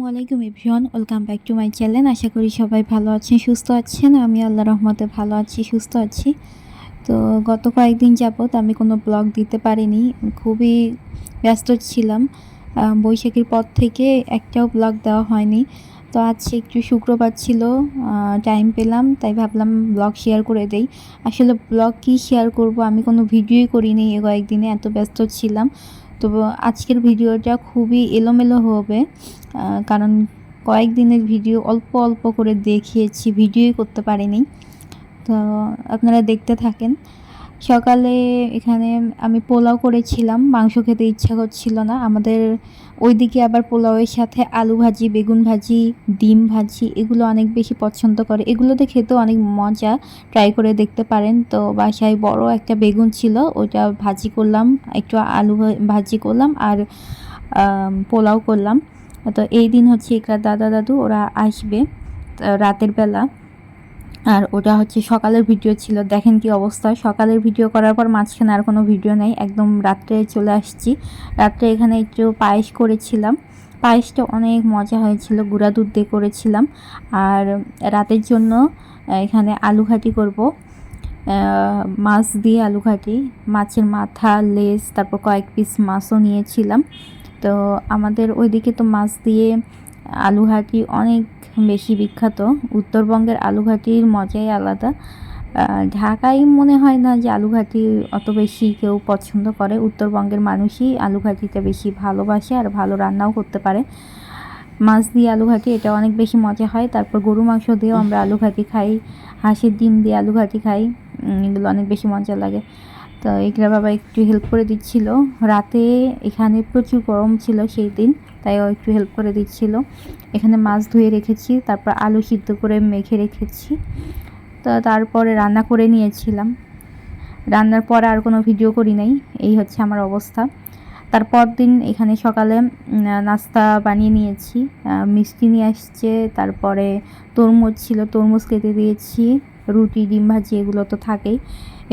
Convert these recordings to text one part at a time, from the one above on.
আসসালামু আলাইকুম everyone, welcome back to my channel. আশা করি সবাই ভালো আছেন, সুস্থ আছেন। আমি আল্লাহর রহমতে ভালো আছি, সুস্থ আছি। তো গত কয়েকদিন যাবত আমি কোনো ব্লগ দিতে পারিনি, খুবই ব্যস্ত ছিলাম। বৈশাখীর পর থেকে একটাও ব্লগ দেওয়া হয়নি। তো আজ একটু শুক্রবার ছিল, টাইম পেলাম, তাই ভাবলাম ব্লগ শেয়ার করে দেই। আসলে ব্লগ কি শেয়ার করব, আমি কোনো ভিডিওই করিনি এ কয়েকদিনে, এত ব্যস্ত ছিলাম। তো আজকের ভিডিওটা খুবই এলোমেলো হবে, কারণ কয়েকদিনের ভিডিও অল্প অল্প করে দেখিয়েছি, ভিডিওই করতে পারিনি। তো আপনারা দেখতে থাকেন। সকালে এখানে আমি পোলাও করেছিলাম, মাংস খেতে ইচ্ছা করছিল না আমাদের। ওইদিকে আবার পোলাওয়ের সাথে আলু ভাজি, বেগুন ভাজি, ডিম ভাজি এগুলো অনেক বেশি পছন্দ করে। এগুলোতে খেতেও অনেক মজা, ট্রাই করে দেখতে পারেন। তো বাসায় বড় একটা বেগুন ছিল, ওইটা ভাজি করলাম, একটু আলু ভাজি করলাম, আর পোলাও করলাম। তো এই দিন হচ্ছে এখানে দাদা দাদু ওরা আসবে রাতের বেলা। আর ওটা হচ্ছে সকালের ভিডিও ছিল, দেখেন কি অবস্থা। সকালের ভিডিও করার পর মাঝখানে আর কোনো ভিডিও নেই, একদম রাত্রে চলে আসছি। রাত্রে এখানে একটু পায়েস করেছিলাম, পায়েসটা অনেক মজা হয়েছিল, গুঁড়া দুধ দিয়ে করেছিলাম। আর রাতের জন্য এখানে আলু ঘাটি করব, মাছ দিয়ে আলু ঘাটি, মাছের মাথা, লেজ, তারপর কয়েক পিস মাছও নিয়েছিলাম। তো আমাদের ওইদিকে তো মাছ দিয়ে আলু ঘাটি অনেক বেশি বিখ্যাত। উত্তরবঙ্গের আলু ঘাটির মজাই আলাদা। ঢাকায় মনে হয় না যে আলু ঘাটি অত বেশি কেউ পছন্দ করে, উত্তরবঙ্গের মানুষই আলু ঘাটিটা বেশি ভালোবাসে আর ভালো রান্নাও করতে পারে। মাছ দিয়ে আলু ঘাটি এটা অনেক বেশি মজা হয়। তারপর গরু মাংস দিয়েও আমরা আলু ঘাটি খাই, হাঁসের ডিম দিয়ে আলু ঘাটি খাই, এগুলো অনেক বেশি মজা লাগে। তো এগুলা বাবা একটু হেল্প করে দিচ্ছিল। রাতে এখানে প্রচুর গরম ছিল সেই দিন, তাই ও একটু হেল্প করে দিচ্ছিল। এখানে মাছ ধুয়ে রেখেছি, তারপর আলু সিদ্ধ করে মেখে রেখেছি। তো তারপরে রান্না করে নিয়েছিলাম, রান্নার পর আর কোনো ভিডিও করি নাই। এই হচ্ছে আমার অবস্থা। তারপর দিন এখানে সকালে নাস্তা বানিয়ে নিয়েছি, মিষ্টি নিয়ে আসছে, তারপরে তরমুজ ছিল, তরমুজ কেটে দিয়েছি, রুটি, ডিম ভাজি এগুলো তো থাকেই,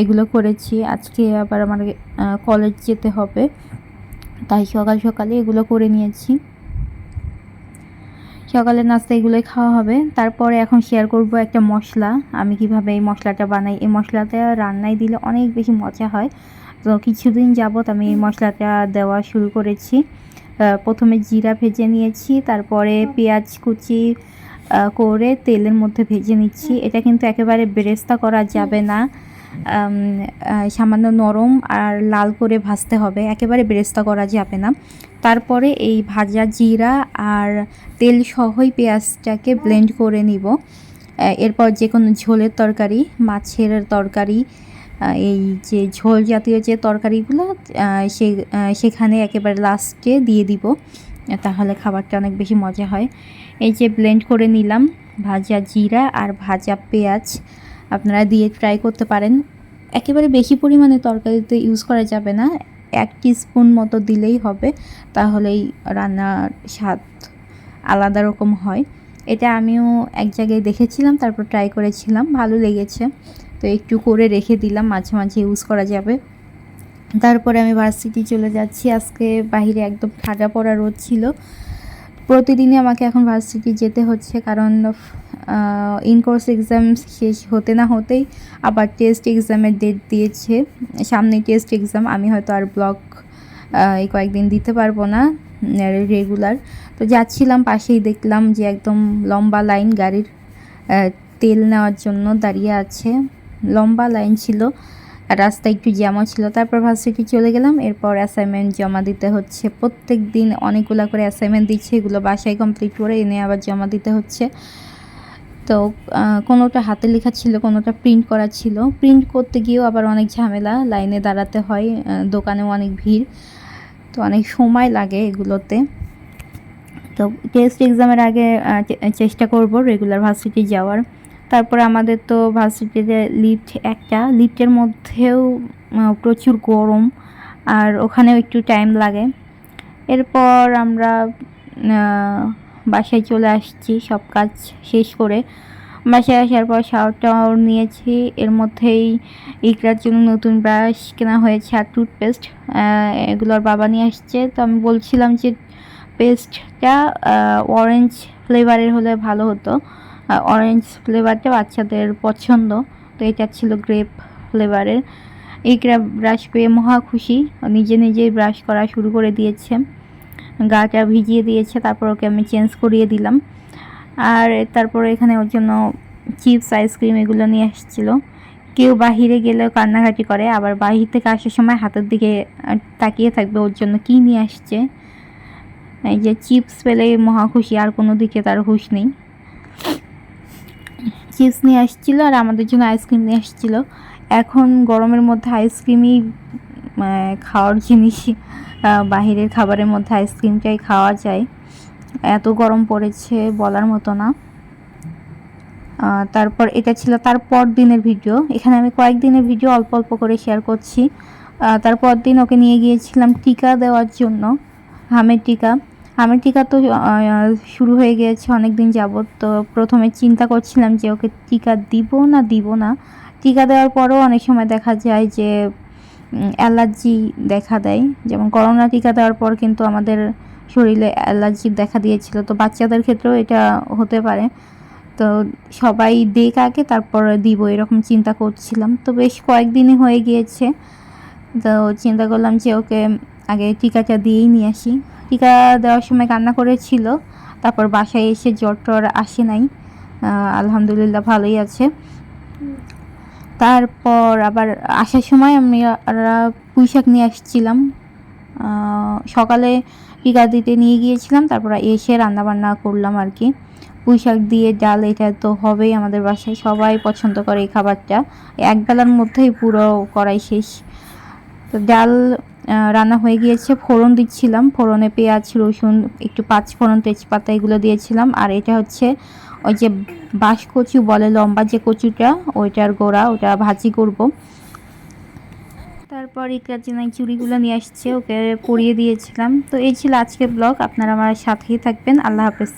এগুলো করেছি। আজকে আবার আমার কলেজ যেতে হবে, তাই সকাল সকালে এগুলো করে নিয়েছি। সকালের নাস্তা এগুলোই খাওয়া হবে। তারপরে এখন শেয়ার করব একটা মশলা, আমি কিভাবে এই মশলাটা বানাই। এই মশলাটা রান্নায় দিলে অনেক বেশি মজা হয়। তো কিছুদিন যাবত আমি এই মশলাটা দেওয়া শুরু করেছি। প্রথমে জিরা ভেজে নিয়েছি, তারপরে পেঁয়াজ কুচি করে তেলের মধ্যে ভেজে নিচ্ছি। এটা কিন্তু একেবারে বেরেস্তা করা যাবে না, সামান্য নরম আর লাল করে ভাজতে হবে, একেবারে বেরেস্তা করা যাবে না। তারপরে এই ভাজা জিরা আর তেল সহই পেঁয়াজটাকে ব্লেন্ড করে নিব। এরপর যে কোনো ঝোলের তরকারি, মাছের তরকারি, এই যে ঝোল জাতীয় যে তরকারিগুলো সেখানে একেবারে লাস্টে দিয়ে দিব, তাহলে খাবারটা অনেক বেশি মজা হয়। এই যে ব্লেন্ড করে নিলাম ভাজা জিরা আর ভাজা পেঁয়াজ, আপনারা দিয়ে ট্রাই করতে পারেন। একেবারে বেশি পরিমাণে তরকারিতে ইউজ করা যাবে না, 1 টিস্পুন মতো দিলেই হবে, তাহলেই রান্নার স্বাদ আলাদা রকম হয়। এটা আমিও এক জায়গায় দেখেছিলাম, তারপর ট্রাই করেছিলাম, ভালো লেগেছে। তো একটু করে রেখে দিলাম, মাঝে মাঝে ইউজ করা যাবে। তারপরে আমি ভার্সিটি চলে যাচ্ছি। আজকে বাইরে একদম ঠাডা পড়া রোদ ছিল। প্রতিদিনই আমাকে এখন ভার্সিটি যেতে হচ্ছে, কারণ ইনকোর্স এক্সাম শেষ হতে না হতেই আবার টেস্ট এক্সামের ডেট দিয়েছে, সামনে টেস্ট এক্সাম। আমি হয়তো আর ব্লগ এই কয়েকদিন দিতে পারবো না রেগুলার। তো যাচ্ছিলাম, পাশেই দেখলাম যে একদম লম্বা লাইন, গাড়ির তেল নেওয়ার জন্য দাঁড়িয়ে আছে, লম্বা লাইন ছিল, রাস্তা একটু জ্যামও ছিল। তারপর ভার্সিটি চলে গেলাম। এরপর অ্যাসাইনমেন্ট জমা দিতে হচ্ছে, প্রত্যেক দিন অনেকগুলো করে অ্যাসাইনমেন্ট দিচ্ছে, এগুলো বাসায় কমপ্লিট করে এনে আবার জমা দিতে হচ্ছে। তো কোনোটা হাতে লেখা ছিল, কোনোটা প্রিন্ট করা ছিল। প্রিন্ট করতে গিয়েও আবার অনেক ঝামেলা, লাইনে দাঁড়াতে হয়, দোকানেও অনেক ভিড়, তো অনেক সময় লাগে এগুলোতে। তো টেস্ট এক্সামের আগে চেষ্টা করব রেগুলার ভার্সিটি যাওয়ার। তারপর আমাদের তো ভার্সিটিতে লিফটের মধ্যেও প্রচুর গরম, আর ওখানেও একটু টাইম লাগে। এরপর আমরা বাসায় চলে আসছি সব কাজ শেষ করে। বাসায় আসার পর শাওয়ার টাওয়ার নিয়েছি, এর মধ্যেই ইকরার জন্য নতুন ব্রাশ কেনা হয়েছে আর টুথপেস্ট, এগুলোর বাবা নিয়ে আসছে। তো আমি বলছিলাম যে পেস্টটা অরেঞ্জ ফ্লেভারের হলে ভালো হতো। অরেঞ্জ ফ্লেভারটা বাচ্চাদের পছন্দ, তো এটা ছিল গ্রেপ ফ্লেভারের। এই ব্রাশ পেয়ে মহা খুশি, নিজে নিজেই ব্রাশ করা শুরু করে দিয়েছে, গাটা ভিজিয়ে দিয়েছে। তারপর ওকে আমি চেঞ্জ করিয়ে দিলাম। আর তারপর এখানে ওর জন্য চিপস আইসক্রিম এগুলো নিয়ে আসছিলো। কেউ বাহিরে গেলেও কান্নাকাটি করে, আবার বাহির থেকে আসার সময় হাতের দিকে তাকিয়ে থাকবে ওর জন্য কী নিয়ে আসছে। এই যে চিপস পেলে মহা খুশি, আর কোনো দিকে তার হুঁশ নেই। চিপস নিয়ে আসছিলো আর আমাদের জন্য আইসক্রিম নিয়ে আসছিলো। এখন গরমের মধ্যে আইসক্রিমই খাওয়ার জিনিস, বাহিরের খাবারের মধ্যে আইসক্রিমটাই খাওয়া যায়, এত গরম পড়েছে বলার মতো না। তারপর এটা ছিল তারপর দিনের ভিডিও। এখানে আমি কয়েকদিনের ভিডিও অল্প অল্প করে শেয়ার করছি। তারপর দিন ওকে নিয়ে গিয়েছিলাম টিকা দেওয়ার জন্য, হামের টিকা। হামের টিকা তো শুরু হয়ে গিয়েছে অনেক দিন যাবত। তো প্রথমে চিন্তা করছিলাম যে ওকে টিকা দিব না। টিকা দেওয়ার পরও অনেক সময় দেখা যায় যে অ্যালার্জি দেখা দেয়, যেমন করোনা টিকা দেওয়ার পর কিন্তু আমাদের শরীরে অ্যালার্জি দেখা দিয়েছিল। তো বাচ্চাদের ক্ষেত্রেও এটা হতে পারে। তো সবাই দেখ আগে তারপর দিব, এরকম চিন্তা করছিলাম। তো বেশ কয়েকদিনই হয়ে গিয়েছে, তো চিন্তা করলাম যে ওকে আগে টিকাটা দিয়েই নিয়ে আসি। টিকা দেওয়ার সময় কান্না করেছিল, তারপর বাসায় এসে জ্বর টর আসে নাই, আলহামদুলিল্লাহ ভালোই আছে। তারপর আবার আসার সময় আমরা পুঁইশাক নিয়ে আসছিলাম, সকালে টিকা দিতে নিয়ে গিয়েছিলাম, তারপর এসে রান্নাবান্না করলাম আর কি। পুঁইশাক দিয়ে ডাল, এটা তো হবেই আমাদের বাসায়, সবাই পছন্দ করে এই খাবারটা। এক বেলার মধ্যেই পুরো কড়াই শেষ। তো ডাল রান্না হয়ে গিয়েছে, ফোড়ন দিচ্ছিলাম, ফোড়নে পেঁয়াজ রসুন একটু পাঁচফোড়ন তেজপাতা এগুলো দিয়েছিলাম। আর এটা হচ্ছে ওই যে বাঁশ কচু বলে, লম্বা যে কচুটা, ওইটার গোড়া, ওটা ভাজি করব। তারপর ইকরার জন্য চুড়িগুলো নিয়ে আসছে, ওকে পরিয়ে দিয়েছিলাম। তো এই ছিল আজকের ব্লগ, আপনারা আমার সাথেই থাকবেন। আল্লাহ হাফেজ।